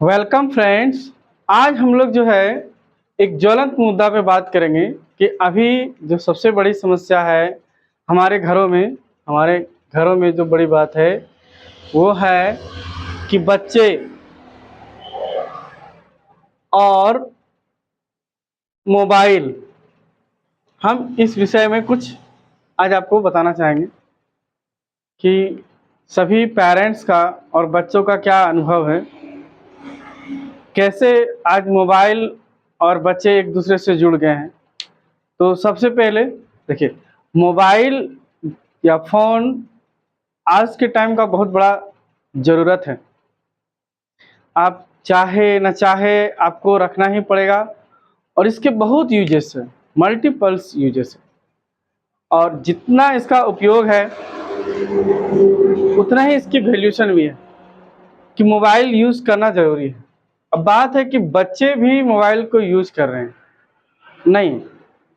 Welcome friends. आज हम लोग जो है एक ज्वलंत मुद्दा पे बात करेंगे कि अभी जो सबसे बड़ी समस्या है हमारे घरों में जो बड़ी बात है वो है कि बच्चे और मोबाइल। हम इस विषय में कुछ आज आपको बताना चाहेंगे कि सभी पेरेंट्स का और बच्चों का क्या अनुभव है, कैसे आज मोबाइल और बच्चे एक दूसरे से जुड़ गए हैं। तो सबसे पहले देखिए, मोबाइल या फ़ोन आज के टाइम का बहुत बड़ा ज़रूरत है। आप चाहे न चाहे आपको रखना ही पड़ेगा और इसके बहुत यूजेस हैं, मल्टीपल्स यूजेस हैं। और जितना इसका उपयोग है उतना ही इसकी वैल्यूएशन भी है कि मोबाइल यूज़ करना ज़रूरी है। अब बात है कि बच्चे भी मोबाइल को यूज़ कर रहे हैं। नहीं,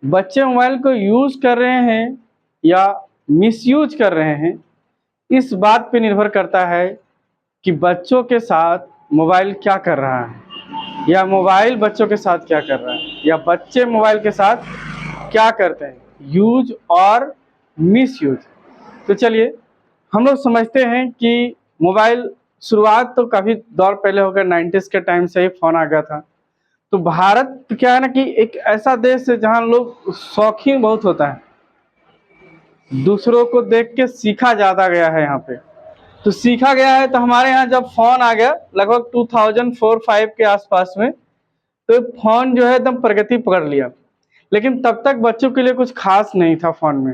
बच्चे मोबाइल को यूज़ कर रहे हैं या मिसयूज कर रहे हैं, इस बात पे निर्भर करता है कि बच्चों के साथ मोबाइल क्या कर रहा है या मोबाइल बच्चों के साथ क्या कर रहा है या बच्चे मोबाइल के साथ क्या करते हैं, यूज और मिसयूज। तो चलिए हम लोग समझते हैं कि मोबाइल शुरुआत तो काफ़ी दौर पहले हो गया, 90s के टाइम से ही फ़ोन आ गया था। तो भारत क्या है ना कि एक ऐसा देश है जहाँ लोग शौकीन बहुत होता है, दूसरों को देख के सीखा ज़्यादा गया है यहाँ पे। तो सीखा गया है, तो हमारे यहाँ जब फ़ोन आ गया लगभग 2004-5 के आसपास में, तो फ़ोन जो है एकदम प्रगति पकड़ लिया। लेकिन तब तक बच्चों के लिए कुछ खास नहीं था फ़ोन में,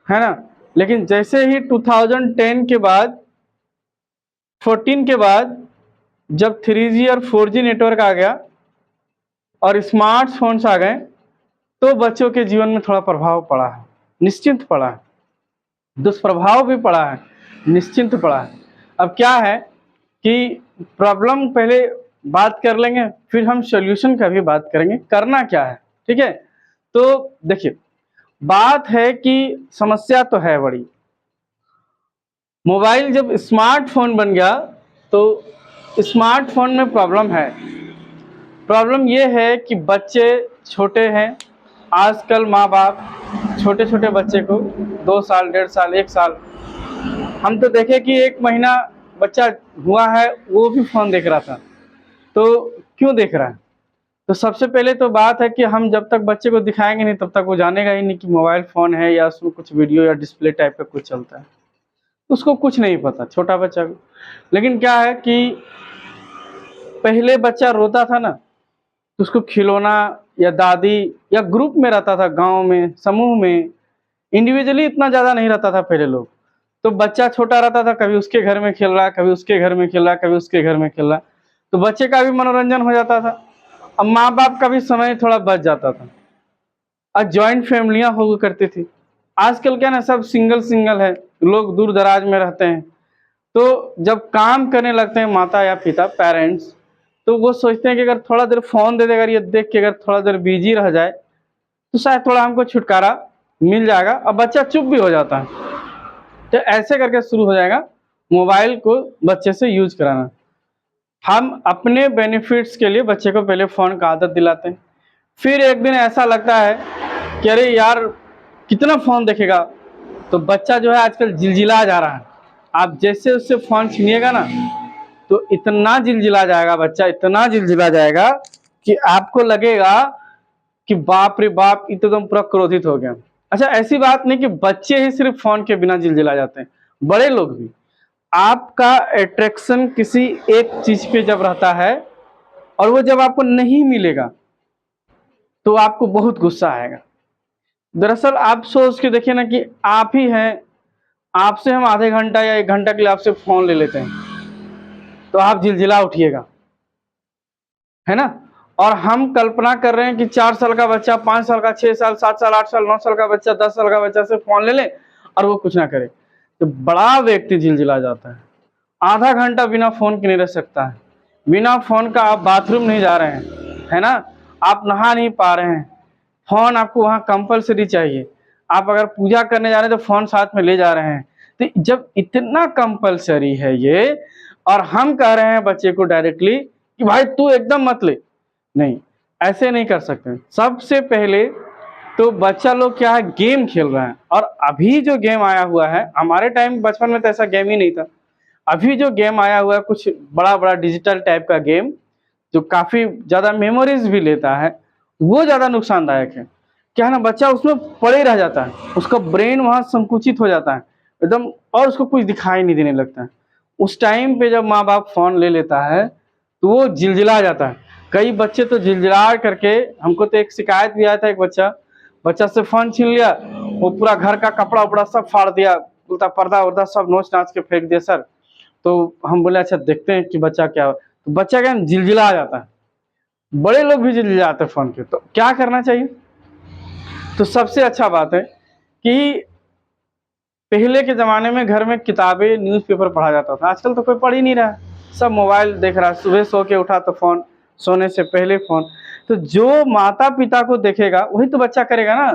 है ना। लेकिन जैसे ही 2010 के बाद 14 के बाद जब 3G और 4G नेटवर्क आ गया और स्मार्टफोन्स आ गए, तो बच्चों के जीवन में थोड़ा प्रभाव पड़ा है, निश्चिंत पड़ा है। दुष्प्रभाव भी पड़ा है, निश्चिंत पड़ा है। अब क्या है कि प्रॉब्लम पहले बात कर लेंगे, फिर हम सॉल्यूशन का भी बात करेंगे, करना क्या है। ठीक है, तो देखिए, बात है कि समस्या तो है बड़ी। मोबाइल जब स्मार्टफोन बन गया तो स्मार्टफोन में प्रॉब्लम है। प्रॉब्लम ये है कि बच्चे छोटे हैं, आजकल माँ बाप छोटे छोटे बच्चे को 2 साल, 1.5 साल, 1 साल, हम तो देखे कि 1 महीना बच्चा हुआ है वो भी फ़ोन देख रहा था। तो क्यों देख रहा है? तो सबसे पहले तो बात है कि हम जब तक बच्चे को दिखाएंगे नहीं तब तक वो जानेगा ही नहीं कि मोबाइल फ़ोन है या उसमें कुछ वीडियो या डिस्प्ले टाइप का कुछ चलता है। उसको कुछ नहीं पता, छोटा बच्चा को। लेकिन क्या है कि पहले बच्चा रोता था ना, तो उसको खिलौना या दादी या ग्रुप में रहता था, गाँव में, समूह में, इंडिविजुअली इतना ज़्यादा नहीं रहता था पहले लोग। तो बच्चा छोटा रहता था, कभी उसके घर में खेल रहा, कभी उसके घर में खेल रहा, कभी उसके घर में खेल रहा, तो बच्चे का भी मनोरंजन हो जाता था। अब माँ बाप का भी समय थोड़ा बच जाता था और जॉइंट फैमिलियाँ हुआ करती थी। आजकल क्या ना, सब सिंगल सिंगल है, लोग दूर दराज में रहते हैं। तो जब काम करने लगते हैं माता या पिता, पेरेंट्स, तो वो सोचते हैं कि अगर थोड़ा देर फ़ोन दे देगा, ये देख के अगर थोड़ा देर बिजी रह जाए तो शायद थोड़ा हमको छुटकारा मिल जाएगा और बच्चा चुप भी हो जाता है। तो ऐसे करके शुरू हो जाएगा मोबाइल को बच्चे से यूज कराना। हम अपने बेनिफिट्स के लिए बच्चे को पहले फ़ोन का आदत दिलाते हैं, फिर एक दिन ऐसा लगता है कि अरे यार कितना फ़ोन देखेगा, तो बच्चा जो है आजकल जिलजिला जा रहा है। आप जैसे उससे फ़ोन छीनिएगा ना, तो इतना जिलजिला जाएगा बच्चा, इतना जिलजिला जाएगा कि आपको लगेगा कि बाप रे बाप, ये तो एकदम पूरा क्रोधित हो गया। अच्छा, ऐसी बात नहीं कि बच्चे ही सिर्फ फ़ोन के बिना जिलजिला जाते हैं, बड़े लोग भी। आपका अट्रैक्शन किसी एक चीज़ पे जब रहता है और वो जब आपको नहीं मिलेगा तो आपको बहुत गुस्सा आएगा। दरअसल आप सोच के देखिए ना कि आप ही हैं, आपसे हम आधे घंटा या 1 घंटा के लिए आपसे फ़ोन ले लेते हैं, तो आप जिलजिला उठिएगा, है ना। और हम कल्पना कर रहे हैं कि 4 साल का बच्चा, 5 साल का, 6 साल, 7 साल, 8 साल, 9 साल का बच्चा, 10 साल का बच्चा से फ़ोन ले लें और वो कुछ ना करे, तो बड़ा व्यक्ति जिलजिला जाता है। आधा घंटा बिना फ़ोन के नहीं रह सकता है। बिना फ़ोन का आप बाथरूम नहीं जा रहे हैं, है ना, आप नहा नहीं पा रहे हैं, फ़ोन आपको वहाँ कंपल्सरी चाहिए। आप अगर पूजा करने जा रहे हैं तो फ़ोन साथ में ले जा रहे हैं। तो जब इतना कंपल्सरी है ये, और हम कह रहे हैं बच्चे को डायरेक्टली कि भाई तू एकदम मत ले। नहीं, ऐसे नहीं कर सकते। सबसे पहले तो बच्चा लोग क्या है, गेम खेल रहा है। और अभी जो गेम आया हुआ है, हमारे टाइम बचपन में तो ऐसा गेम ही नहीं था। अभी जो गेम आया हुआ है कुछ बड़ा बड़ा डिजिटल टाइप का गेम, जो काफ़ी ज़्यादा मेमोरीज भी लेता है, वो ज़्यादा नुकसानदायक है। क्या है ना, बच्चा उसमें पड़े रह जाता है, उसका ब्रेन वहाँ संकुचित हो जाता है एकदम, और उसको कुछ दिखाई नहीं देने लगता है। उस टाइम पे जब माँ बाप फ़ोन ले लेता है तो वो झिलझिला जाता है। कई बच्चे तो झिलझिला करके, हमको तो एक शिकायत भी आया था, एक बच्चा से फ़ोन छीन लिया, वो पूरा घर का कपड़ा उपड़ा सब फाड़ दिया, बोलता पर्दा वर्दा सब नोच नाच के फेंक दिया सर। तो हम बोले अच्छा देखते हैं कि बच्चा क्या, तो बच्चा क्या झिलझिला जाता है। बड़े लोग भी झिलझिलाते हैं फ़ोन के। तो क्या करना चाहिए? तो सबसे अच्छा बात है कि पहले के ज़माने में घर में किताबें, न्यूज़पेपर पढ़ा जाता था। आजकल तो कोई पढ़ ही नहीं रहा है, सब मोबाइल देख रहा है। सुबह सो के उठा तो फ़ोन, सोने से पहले फ़ोन। तो जो माता-पिता को देखेगा वही तो बच्चा करेगा ना,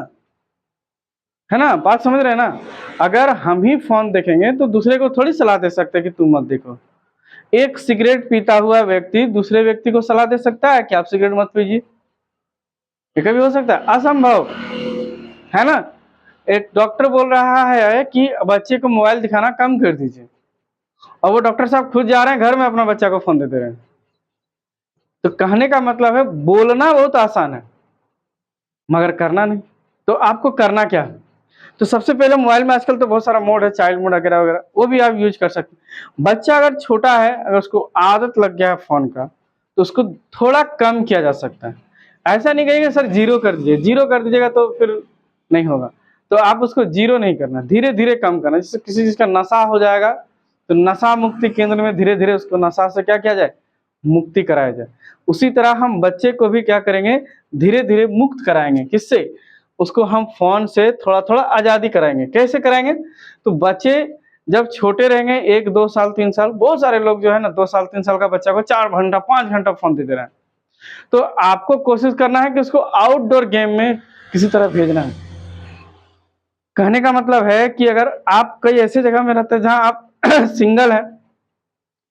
है ना? बात समझ रहे हैं ना? अगर हम ही फ़ोन देखेंगे तो दूसरे को थोड़ी सलाह दे सकते हैं कि तुम मत देखो। एक सिगरेट पीता हुआ व्यक्ति दूसरे व्यक्ति को सलाह दे सकता है कि आप सिगरेट मत पीजिए? ये कभी हो सकता है? असंभव, है ना? एक डॉक्टर बोल रहा है कि बच्चे को मोबाइल दिखाना कम कर दीजिए, और वो डॉक्टर साहब खुद जा रहे हैं घर में अपना बच्चा को फ़ोन देते रहे हैं। तो कहने का मतलब है बोलना बहुत आसान है, मगर करना नहीं। तो आपको करना क्या है? तो सबसे पहले मोबाइल में आजकल तो बहुत सारा मोड है, चाइल्ड मोड वगैरह वगैरह, वो भी आप यूज कर सकते हैं। बच्चा अगर छोटा है, अगर उसको आदत लग गया है फ़ोन का, तो उसको थोड़ा कम किया जा सकता है। ऐसा नहीं कहेंगे सर ज़ीरो कर दीजिए, ज़ीरो कर दीजिएगा तो फिर नहीं होगा। तो आप उसको ज़ीरो नहीं करना, धीरे-धीरे कम करना। जैसे किसी चीज़ का नशा हो जाएगा, तो नशा मुक्ति केंद्र में धीरे-धीरे उसको नशा से क्या किया जाए, मुक्ति कराया जाए। उसी तरह हम बच्चे को भी क्या करेंगे, धीरे-धीरे मुक्त कराएँगे। किससे? उसको हम फ़ोन से थोड़ा-थोड़ा आज़ादी कराएँगे। कैसे कराएँगे? तो बच्चे जब छोटे रहेंगे 1, 2 साल, 3 साल, बहुत सारे लोग जो है ना 2 साल, 3 साल का बच्चा को 4 घंटा, 5 घंटा फ़ोन दे दे रहे हैं। तो आपको कोशिश करना है कि उसको आउटडोर गेम में किसी तरह भेजना है। कहने का मतलब है कि अगर आप कई ऐसी जगह में रहते हैं जहाँ आप सिंगल हैं,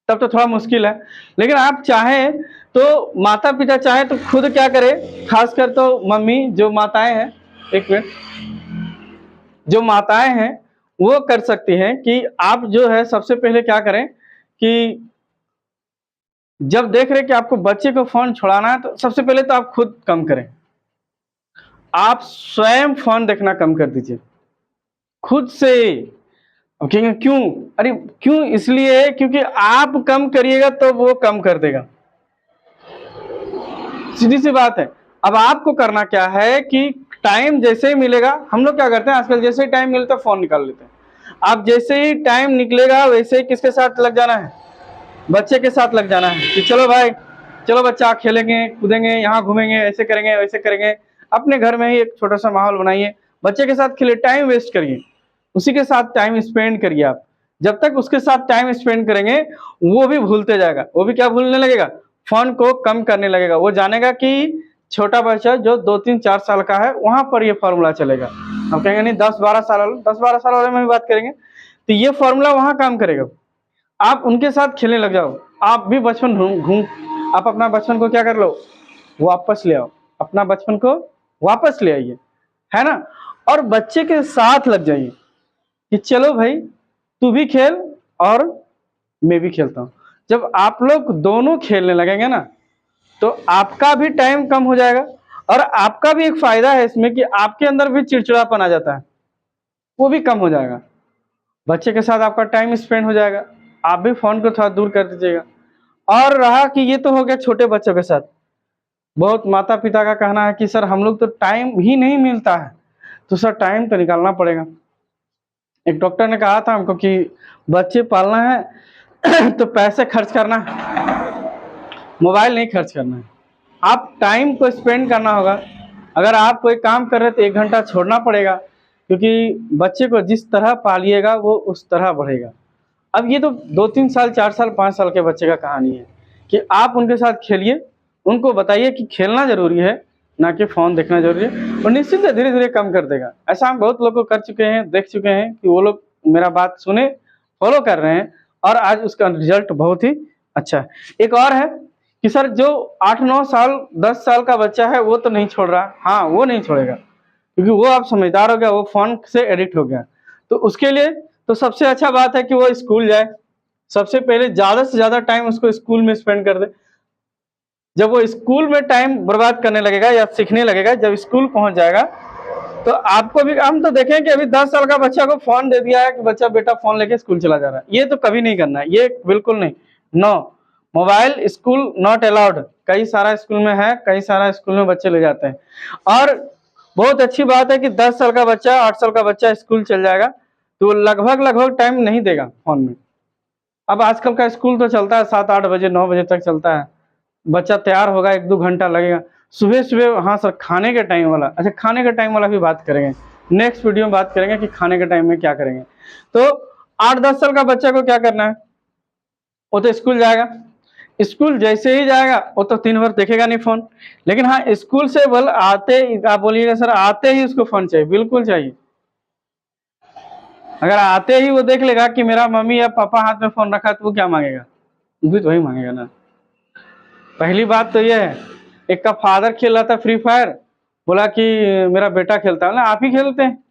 तब तो थोड़ा मुश्किल है। लेकिन आप चाहें तो, माता-पिता चाहें तो खुद क्या करें, ख़ासकर तो मम्मी जो माताएँ हैं, 1 मिनट, जो माताएँ हैं, वो कर सकती हैं कि आप जो है सबसे पहले क्या करें कि जब देख रहे हैं कि आपको बच्चे को फ़ोन छुड़ाना है, तो सबसे पहले तो आप खुद कम करें। आप स्वयं फ़ोन देखना कम कर दीजिए, खुद से। अब कहेंगे क्यों? अरे क्यों, इसलिए क्योंकि आप कम करिएगा तो वो कम कर देगा। सीधी सी बात है। अब आपको करना क्या है कि टाइम जैसे ही मिलेगा, हम लोग क्या करते हैं आजकल, जैसे ही टाइम मिलता है फ़ोन निकाल लेते हैं। आप जैसे ही टाइम निकलेगा वैसे ही किसके साथ लग जाना है, बच्चे के साथ लग जाना है कि चलो भाई, चलो बच्चा खेलेंगे, कूदेंगे, यहाँ घूमेंगे, ऐसे करेंगे, वैसे करेंगे। अपने घर में ही एक छोटा-सा माहौल बनाइए, बच्चे के साथ खेलिए, टाइम वेस्ट करिए, उसी के साथ टाइम स्पेंड करिए आप। जब तक उसके साथ टाइम स्पेंड करेंगे, वो भी भूलते जाएगा। वो भी क्या भूलने लगेगा? फ़ोन को कम करने लगेगा। वो जानेगा कि छोटा बच्चा जो 2, 3, 4 साल का है, वहाँ पर ये फ़ॉर्मूला चलेगा। हम कहेंगे नहीं 10-12 साल वाले, 10-12 साल वाले में भी बात करेंगे, तो ये फ़ॉर्मूला वहाँ काम करेगा। आप उनके साथ खेलने लग जाओ। आप भी बचपन घूम घूम आप अपना बचपन को क्या कर लो, वापस ले आओ। अपना बचपन को वापस ले आइए, है ना? और बच्चे के साथ लग जाइए कि चलो भाई, तू भी खेल और मैं भी खेलता हूँ। जब आप लोग दोनों खेलने लगेंगे ना, तो आपका भी टाइम कम हो जाएगा, और आपका भी एक फ़ायदा है इसमें कि आपके अंदर भी चिड़चिड़ापन आ जाता है, वो भी कम हो जाएगा। बच्चे के साथ आपका टाइम स्पेंड हो जाएगा, आप भी फ़ोन को थोड़ा दूर कर दीजिएगा। और रहा कि ये तो हो गया छोटे बच्चों के साथ, बहुत माता-पिता का कहना है कि सर हम लोग तो टाइम ही नहीं मिलता है, तो सर टाइम तो निकालना पड़ेगा। एक डॉक्टर ने कहा था हमको कि बच्चे पालना है तो पैसे खर्च करना है, मोबाइल नहीं खर्च करना है। आप टाइम को स्पेंड करना होगा। अगर आप कोई काम कर रहे हैं तो 1 घंटा छोड़ना पड़ेगा, क्योंकि बच्चे को जिस तरह पालिएगा वो उस तरह बढ़ेगा। अब ये तो 2-3 साल, 4 साल, 5 साल के बच्चे का कहानी है कि आप उनके साथ खेलिए, उनको बताइए कि खेलना ज़रूरी है, ना कि फ़ोन देखना ज़रूरी है, और निश्चित है धीरे-धीरे कम कर देगा। ऐसा हम बहुत लोग को कर चुके हैं, देख चुके हैं कि वो लोग मेरा बात सुने, फ़ॉलो कर रहे हैं, और आज उसका रिजल्ट बहुत ही अच्छा है। एक और है कि सर जो 8-9 साल 10 साल का बच्चा है वो तो नहीं छोड़ रहा, हाँ वो नहीं छोड़ेगा क्योंकि वो अब समझदार हो गया, वो फ़ोन से एडिक्ट हो गया। तो उसके लिए तो सबसे अच्छा बात है कि वो स्कूल जाए। सबसे पहले ज़्यादा से ज़्यादा टाइम उसको स्कूल में स्पेंड कर दे। जब वो स्कूल में टाइम बर्बाद करने लगेगा या सीखने लगेगा, जब स्कूल पहुंच जाएगा तो आपको भी, हम तो देखें कि अभी 10 साल का बच्चा को फोन दे दिया है कि बच्चा बेटा फोन लेके स्कूल चला जा रहा है। ये तो कभी नहीं करना है, ये बिल्कुल नहीं। No, mobile school not allowed. कई सारा स्कूल में है, कई सारा स्कूल में बच्चे ले जाते हैं। और बहुत अच्छी बात है कि 10 साल का बच्चा 8 साल का बच्चा स्कूल चल जाएगा तो लगभग टाइम नहीं देगा फोन में। अब आजकल का स्कूल तो चलता है 7-8 बजे 9 बजे तक चलता है, बच्चा तैयार होगा 1-2 घंटा लगेगा। सुबह सुबह, हाँ सर खाने के टाइम वाला, अच्छा खाने के टाइम वाला भी बात करेंगे, नेक्स्ट वीडियो में बात करेंगे कि खाने के टाइम में क्या करेंगे। तो 8-10 साल का बच्चा को क्या करना है, वो तो स्कूल जाएगा, स्कूल जैसे ही जाएगा वो तो 3 बार देखेगा नहीं फोन। लेकिन हाँ स्कूल से बोल आते ही, आप बोलिएगा सर आते ही उसको फोन चाहिए, बिल्कुल चाहिए। अगर आते ही वो देख लेगा कि मेरा मम्मी या पापा हाथ में फोन रखा है तो वो क्या मांगेगा, वो भी तो वही मांगेगा ना। पहली बात तो ये है, एक का फादर खेल रहा था फ्री फायर, बोला कि मेरा बेटा खेलता है ना, आप ही खेलते हैं।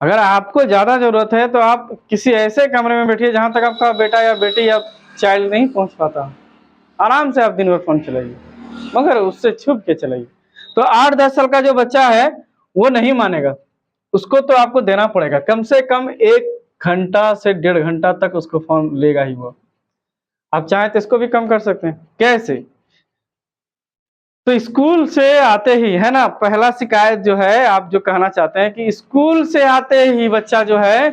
अगर आपको ज्यादा जरूरत है तो आप किसी ऐसे कमरे में बैठिए जहां तक आपका बेटा या बेटी या चाइल्ड नहीं पहुंच पाता, आराम से आप दिन भर फोन चलाइए, मगर उससे छुप के चलाइए। तो 8-10 साल का जो बच्चा है वो नहीं मानेगा, उसको तो आपको देना पड़ेगा कम से कम 1 घंटा से 1.5 घंटा तक उसको फोन लेगा ही वो। आप चाहें तो इसको भी कम कर सकते हैं। कैसे? तो स्कूल से आते ही, है ना, पहला शिकायत जो है आप जो कहना चाहते हैं कि स्कूल से आते ही बच्चा जो है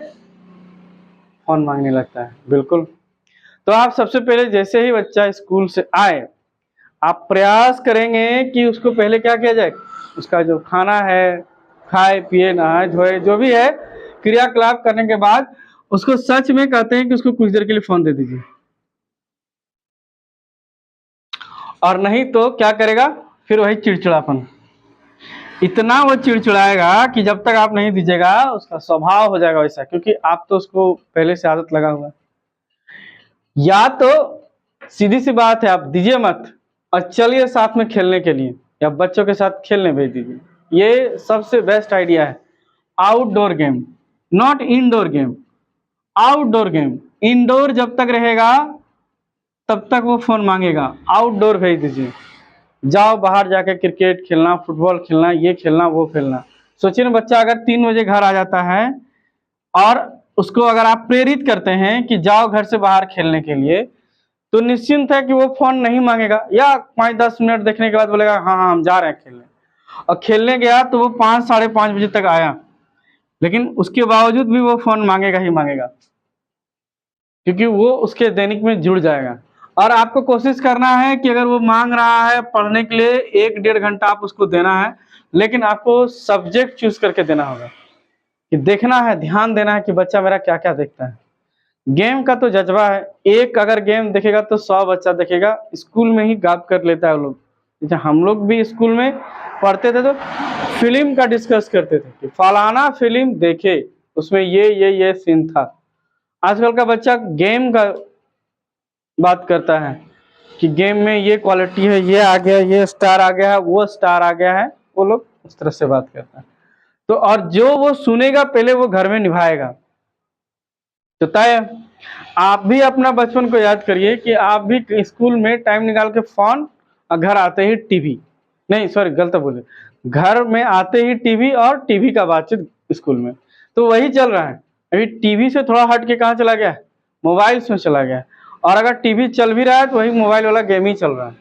फोन मांगने लगता है, बिल्कुल। तो आप सबसे पहले जैसे ही बच्चा स्कूल से आए, आप प्रयास करेंगे कि उसको पहले क्या किया जाए, उसका जो खाना है, खाए पिए नहाए धोए जो भी है क्रियाकलाप करने के बाद उसको सच में कहते हैं कि उसको कुछ देर के लिए फोन दे दीजिए। और नहीं तो क्या करेगा, फिर वही चिड़चिड़ापन, इतना वो चिड़चिड़ाएगा कि जब तक आप नहीं दीजिएगा उसका स्वभाव हो जाएगा वैसा, क्योंकि आप तो उसको पहले से आदत लगा हुआ है। या तो सीधी सी बात है आप दीजिए मत और चलिए साथ में खेलने के लिए या बच्चों के साथ खेलने भेज दीजिए, ये सबसे बेस्ट आइडिया है। Outdoor game, not indoor game, outdoor game. Indoor जब तक रहेगा तब तक वो फोन मांगेगा, आउटडोर भेज दीजिए, जाओ बाहर जाके क्रिकेट खेलना, फुटबॉल खेलना, ये खेलना वो खेलना। सोचिए ना, बच्चा अगर 3 बजे घर आ जाता है और उसको अगर आप प्रेरित करते हैं कि जाओ घर से बाहर खेलने के लिए, तो निश्चिंत है कि वो फोन नहीं मांगेगा, या 5-10 मिनट देखने के बाद बोलेगा हाँ हाँ हम जा रहे हैं खेलने। और खेलने गया तो वो 5-5:30 बजे तक आया, लेकिन उसके बावजूद भी वो फोन मांगेगा ही मांगेगा, क्योंकि वो उसके दैनिक में जुड़ जाएगा। और आपको कोशिश करना है कि अगर वो मांग रहा है पढ़ने के लिए 1-1.5 घंटा आप उसको देना है, लेकिन आपको सब्जेक्ट चूज करके देना होगा, कि देखना है, ध्यान देना है कि बच्चा मेरा क्या क्या देखता है। गेम का तो जज्बा है, एक अगर गेम देखेगा तो 100 बच्चा देखेगा, स्कूल में ही गायब कर लेता है वो लोग। जैसे हम लोग भी स्कूल में पढ़ते थे तो फिल्म का डिस्कस करते थे कि फलाना फिल्म देखे, उसमें ये सीन था। आजकल का बच्चा गेम का बात करता है कि गेम में ये क्वालिटी है, ये आ गया, ये स्टार आ गया है, वो स्टार आ गया है, वो लोग उस तरह से बात करता है। तो और जो वो सुनेगा पहले वो घर में निभाएगा। तो तय आप भी अपना बचपन को याद करिए कि आप भी स्कूल में टाइम निकाल के फोन और घर आते ही टीवी, नहीं सॉरी गलत बोले, घर में आते ही टीवी और टीवी का बातचीत स्कूल में, तो वही चल रहा है। अभी टीवी से थोड़ा हट के कहाँ चला गया है, मोबाइल में चला गया है। और अगर टीवी चल भी रहा है तो वही मोबाइल वाला गेम ही चल रहा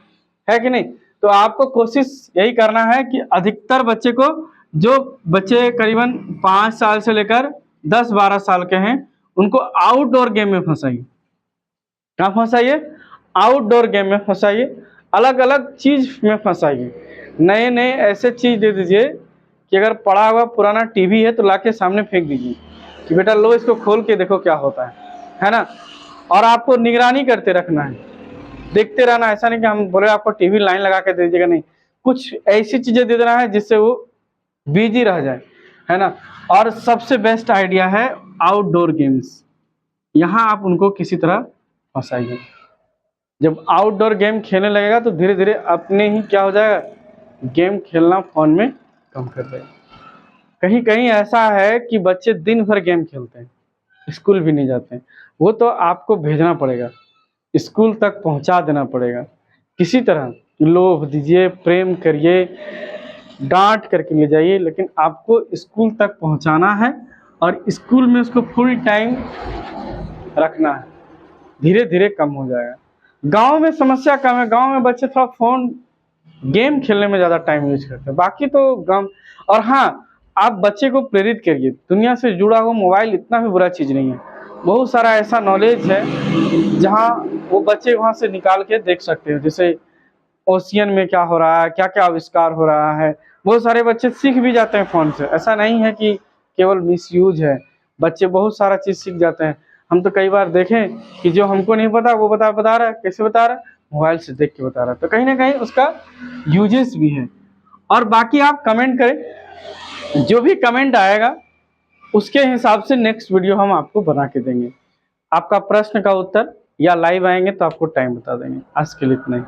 है कि नहीं। तो आपको कोशिश यही करना है कि अधिकतर बच्चे को, जो बच्चे करीबन 5 साल से लेकर 10-12 साल के हैं, उनको आउटडोर गेम में फंसाइए। कहाँ फंसाइए, आउटडोर गेम में फंसाइए, अलग अलग चीज में फंसाइए। नए नए ऐसे चीज दे दीजिए कि अगर पड़ा हुआ पुराना टीवी है तो लाके सामने फेंक दीजिए कि बेटा लो इसको खोल के देखो क्या होता है ना। और आपको निगरानी करते रखना है, देखते रहना। ऐसा नहीं कि हम बोले आपको टीवी लाइन लगा के दे दीजिएगा, नहीं, कुछ ऐसी चीजें दे देना है जिससे वो बिजी रह जाए, है ना। और सबसे बेस्ट आइडिया है आउटडोर गेम्स। यहाँ आप उनको किसी तरह फंसाइए। जब आउटडोर गेम खेलने लगेगा तो धीरे धीरे अपने ही क्या हो जाएगा, गेम खेलना फ़ोन में कम कर देगा। कहीं कहीं ऐसा है कि बच्चे दिन भर गेम खेलते हैं, स्कूल भी नहीं जाते हैं। वो तो आपको भेजना पड़ेगा, स्कूल तक पहुंचा देना पड़ेगा। किसी तरह लोभ दीजिए, प्रेम करिए, डांट करके ले जाइए, लेकिन आपको स्कूल तक पहुंचाना है और स्कूल में उसको फुल टाइम रखना है। धीरे धीरे कम हो जाएगा। गांव में समस्या कम है, गांव में बच्चे थोड़ा फ़ोन गेम खेलने में ज़्यादा टाइम यूज करते हैं, बाकी तो गम। और हाँ, आप बच्चे को प्रेरित करिए, दुनिया से जुड़ा हुआ मोबाइल इतना भी बुरा चीज़ नहीं है। बहुत सारा ऐसा नॉलेज है जहाँ वो बच्चे वहाँ से निकाल के देख सकते हैं, जैसे ओशियन में क्या हो रहा है, क्या क्या आविष्कार हो रहा है। बहुत सारे बच्चे सीख भी जाते हैं फ़ोन से, ऐसा नहीं है कि केवल मिसयूज है। बच्चे बहुत सारा चीज़ सीख जाते हैं। हम तो कई बार देखें कि जो हमको नहीं पता वो बता रहा है। कैसे बता रहा है? मोबाइल से देख के बता रहा है। तो कहीं ना कहीं उसका यूजेस भी है। और बाकी आप कमेंट करें, जो भी कमेंट आएगा उसके हिसाब से नेक्स्ट वीडियो हम आपको बना के देंगे। आपका प्रश्न का उत्तर या लाइव आएंगे तो आपको टाइम बता देंगे। आज के लिए इतना ही।